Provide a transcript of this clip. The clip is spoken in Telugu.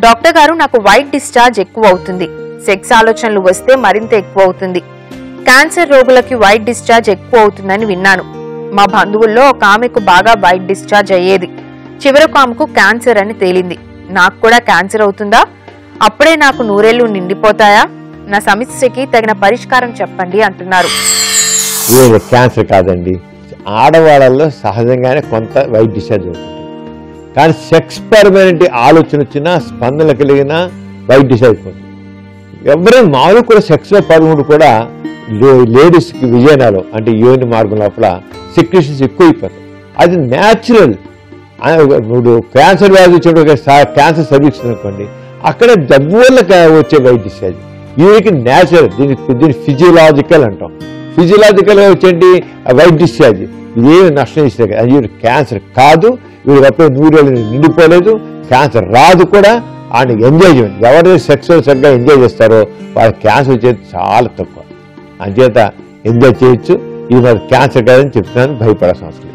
డాక్టర్ గారు నాకు వైట్ డిశ్చార్జ్ ఎక్కువ అవుతుంది, సెక్స్ ఆలోచనలు వస్తే మరింత ఎక్కువ అవుతుంది, క్యాన్సర్ రోగులకి వైట్ డిశ్చార్జ్ ఎక్కువ అవుతుందని విన్నాను. మా బంధువుల్లో ఒక ఆమెకు బాగా వైట్ డిశ్చార్జ్ అయ్యేది. చివరకు ఆమెకు క్యాన్సర్ అని తేలింది. నాకు కూడా క్యాన్సర్ అవుతుందా? అప్పుడే నాకు 100 ఏళ్లు నిండిపోతాయా? నా సమస్యకి తగిన పరిష్కారం చెప్పండి అంటున్నారు. క్యాన్సర్ కాదండి, ఆడవాళ్ళల్లో సహజంగానే కొంత వైట్ డిశ్చార్జ్ అవుతుంది. కానీ సెక్స్ పరమైన ఆలోచన వచ్చినా స్పందన కలిగిన వైట్ డిశ్చార్జ్ అవుతుంది. ఎవరైనా మామూలు కూడా సెక్స్లో పరుగుడు కూడా లేడీస్కి విజయనాలు అంటే యోని మార్గం లోపల సెక్రెషన్స్ ఎక్కువైపోతాయి. అది న్యాచురల్. ఇప్పుడు క్యాన్సర్ వ్యాధి వచ్చేటప్పుడు క్యాన్సర్ సర్వీస్ అనుకోండి, అక్కడ జబ్బు వల్ల వచ్చే వైట్ డిశ్చార్జ్. వీరికి న్యాచురల్, దీన్ని ఫిజియలాజికల్ అంటాం. ఫిజియలాజికల్గా వచ్చేటి వైట్ డిశ్చార్జ్ ఇదేమి నష్టం ఇస్తుంది. అది వీడు క్యాన్సర్ కాదు, వీడికి అప్పుడే 100 ఏళ్ళు నిండిపోలేదు, క్యాన్సర్ రాదు కూడా. అండ్ ఎంజాయ్మెంట్, ఎవరైతే సెక్స్లో సరిగ్గా ఎంజాయ్ చేస్తారో వాళ్ళకి క్యాన్సర్ వచ్చేది చాలా తక్కువ. అంచేత ఎంజాయ్ చేయొచ్చు. ఇది మరి క్యాన్సర్ కాదని చెప్తున్నాను, భయపడాల్సిన అవసరం లేదు.